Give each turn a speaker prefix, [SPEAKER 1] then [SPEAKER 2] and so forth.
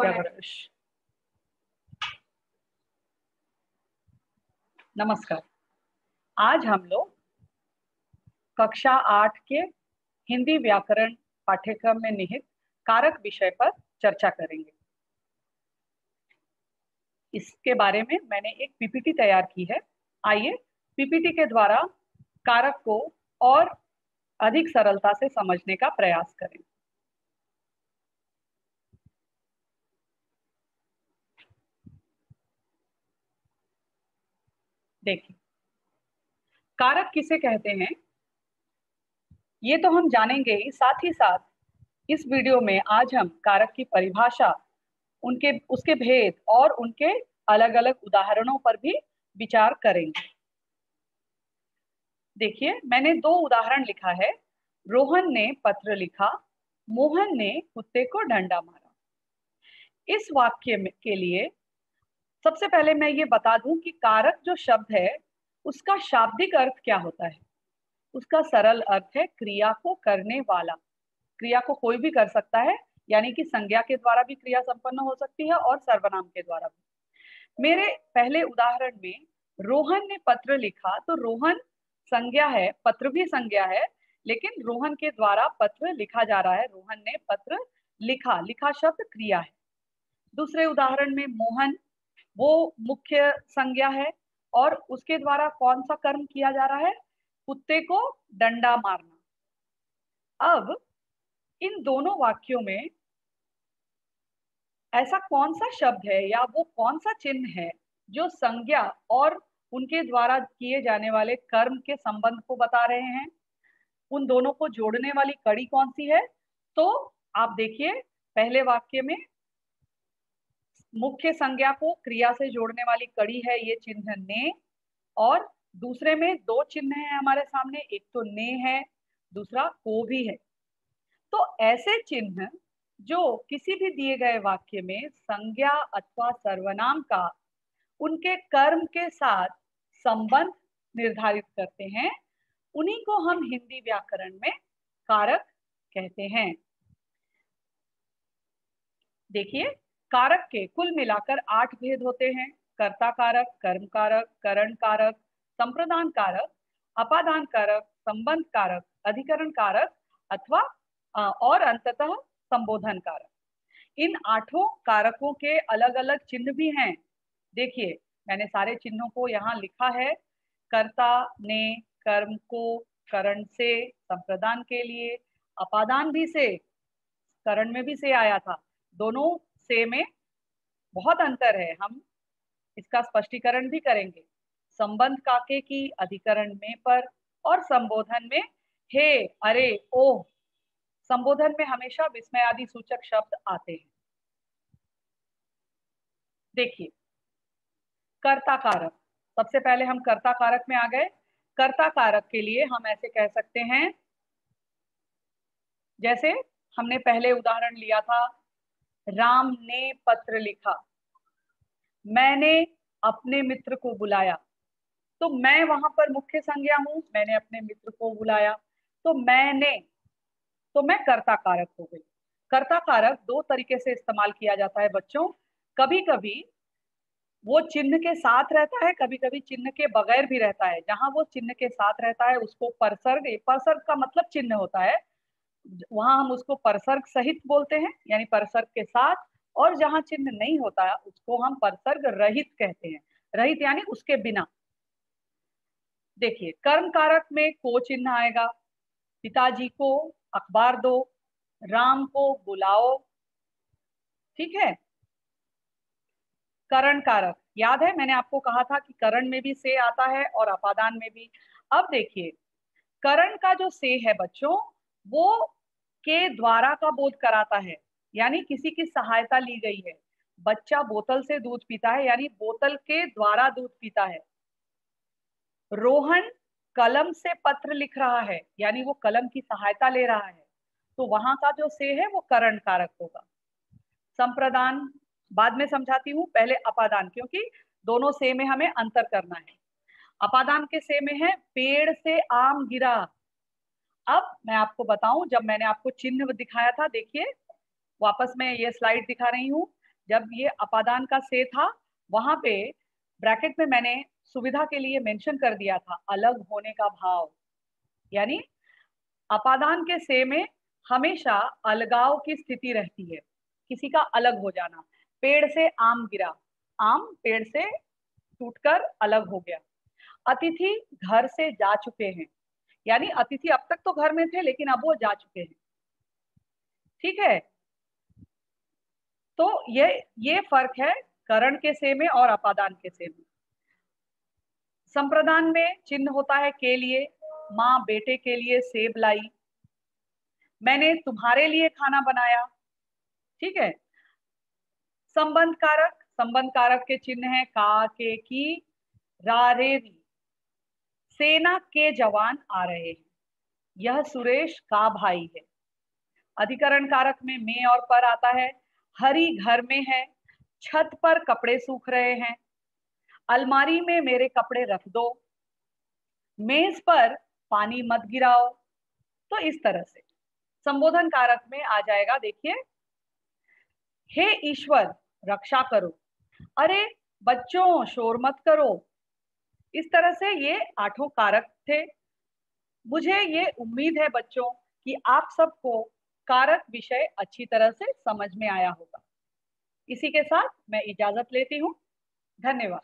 [SPEAKER 1] विद्यावृष। नमस्कार। आज हम लोग कक्षा 8 के हिंदी व्याकरण पाठ्यक्रम में निहित कारक विषय पर चर्चा करेंगे। इसके बारे में मैंने एक पीपीटी तैयार की है। आइए पीपीटी के द्वारा कारक को और अधिक सरलता से समझने का प्रयास करें। देखिए, कारक किसे कहते हैं ये तो हम जानेंगे ही, साथ ही साथ इस वीडियो में आज हम कारक की परिभाषा, उसके भेद और उनके अलग अलग उदाहरणों पर भी विचार करेंगे। देखिए, मैंने 2 उदाहरण लिखा है। रोहन ने पत्र लिखा, मोहन ने कुत्ते को डंडा मारा। इस वाक्य के लिए सबसे पहले मैं ये बता दूं कि कारक जो शब्द है उसका शाब्दिक अर्थ क्या होता है। उसका सरल अर्थ है क्रिया को करने वाला। क्रिया को कोई भी कर सकता है, यानी कि संज्ञा के द्वारा भी क्रिया संपन्न हो सकती है और सर्वनाम के द्वारा भी। मेरे पहले उदाहरण में रोहन ने पत्र लिखा, तो रोहन संज्ञा है, पत्र भी संज्ञा है, लेकिन रोहन के द्वारा पत्र लिखा जा रहा है। रोहन ने पत्र लिखा, लिखा शब्द क्रिया है। दूसरे उदाहरण में मोहन, वो मुख्य संज्ञा है और उसके द्वारा कौन सा कर्म किया जा रहा है? कुत्ते को डंडा मारना। अब इन दोनों वाक्यों में ऐसा कौन सा शब्द है या वो कौन सा चिन्ह है जो संज्ञा और उनके द्वारा किए जाने वाले कर्म के संबंध को बता रहे हैं? उन दोनों को जोड़ने वाली कड़ी कौन सी है? तो आप देखिए, पहले वाक्य में मुख्य संज्ञा को क्रिया से जोड़ने वाली कड़ी है ये चिन्ह ने, और दूसरे में 2 चिन्ह हैं हमारे सामने, एक तो ने है, दूसरा को भी है। तो ऐसे चिन्ह जो किसी भी दिए गए वाक्य में संज्ञा अथवा सर्वनाम का उनके कर्म के साथ संबंध निर्धारित करते हैं, उन्हीं को हम हिंदी व्याकरण में कारक कहते हैं। देखिए, कारक के कुल मिलाकर 8 भेद होते हैं। कर्ता कारक, कर्म कारक, करण कारक, संप्रदान कारक, अपादान कारक, संबंध कारक, अधिकरण कारक अथवा और अंततः संबोधन कारक। इन 8 कारकों के अलग अलग चिन्ह भी हैं। देखिए, मैंने सारे चिन्हों को यहाँ लिखा है। कर्ता ने कर्म को करण से, संप्रदान के लिए, अपादान भी से, करण में भी से आया था। दोनों से में बहुत अंतर है, हम इसका स्पष्टीकरण भी करेंगे। संबंध काके की अधिकरण में पर और संबोधन में हे, अरे, ओह। संबोधन में हमेशा विस्मय आदि सूचक शब्द आते हैं। देखिए, कर्ता कारक, सबसे पहले हम कर्ता कारक में आ गए। कर्ता कारक के लिए हम ऐसे कह सकते हैं, जैसे हमने पहले उदाहरण लिया था, राम ने पत्र लिखा, मैंने अपने मित्र को बुलाया। तो मैं वहां पर मुख्य संज्ञा हूं, मैंने अपने मित्र को बुलाया, तो मैंने, तो मैं कर्ता कारक हो गई। कर्ता कारक 2 तरीके से इस्तेमाल किया जाता है बच्चों। कभी कभी वो चिन्ह के साथ रहता है, कभी कभी चिन्ह के बगैर भी रहता है। जहां वो चिन्ह के साथ रहता है उसको परसर्ग, परसर्ग का मतलब चिन्ह होता है, वहां हम उसको परसर्ग सहित बोलते हैं, यानी परसर्ग के साथ। और जहां चिन्ह नहीं होता है उसको हम परसर्ग रहित कहते हैं। रहित यानी उसके बिना। देखिए, कर्म कारक में को चिन्ह आएगा। पिताजी को अखबार दो, राम को बुलाओ, ठीक है। करण कारक, याद है मैंने आपको कहा था कि करण में भी से आता है और अपादान में भी। अब देखिए, करण का जो से है बच्चों, वो के द्वारा का बोध कराता है, यानी किसी की सहायता ली गई है। बच्चा बोतल से दूध पीता है, यानी बोतल के द्वारा दूध पीता है। रोहन कलम से पत्र लिख रहा है, यानी वो कलम की सहायता ले रहा है। तो वहां का जो से है वो करण कारक होगा। संप्रदान बाद में समझाती हूँ, पहले अपादान, क्योंकि दोनों से में हमें अंतर करना है। अपादान के से में है पेड़ से आम गिरा। अब मैं आपको बताऊं, जब मैंने आपको चिन्ह दिखाया था, देखिए वापस मैं ये स्लाइड दिखा रही हूँ। जब ये अपादान का से था, वहां पे ब्रैकेट में मैंने सुविधा के लिए मेंशन कर दिया था अलग होने का भाव, यानी अपादान के से में हमेशा अलगाव की स्थिति रहती है, किसी का अलग हो जाना। पेड़ से आम गिरा, आम पेड़ से टूटकर अलग हो गया। अतिथि घर से जा चुके हैं, यानी अतिथि अब तक तो घर में थे लेकिन अब वो जा चुके हैं। ठीक है, तो ये फर्क है करण के से में और अपादान के से में। संप्रदान में चिन्ह होता है के लिए, माँ बेटे के लिए सेब लाई, मैंने तुम्हारे लिए खाना बनाया। ठीक है। संबंध कारक, संबंध कारक के चिन्ह है का, के, की, रा, रे, री। सेना के जवान आ रहे हैं, यह सुरेश का भाई है। अधिकरण कारक में और पर आता है। हरी घर में है, छत पर कपड़े सूख रहे हैं, अलमारी में मेरे कपड़े रख दो, मेज पर पानी मत गिराओ। तो इस तरह से संबोधन कारक में आ जाएगा, देखिए, हे ईश्वर रक्षा करो, अरे बच्चों शोर मत करो। इस तरह से ये 8 कारक थे। मुझे ये उम्मीद है बच्चों कि आप सबको कारक विषय अच्छी तरह से समझ में आया होगा। इसी के साथ मैं इजाजत लेती हूँ। धन्यवाद।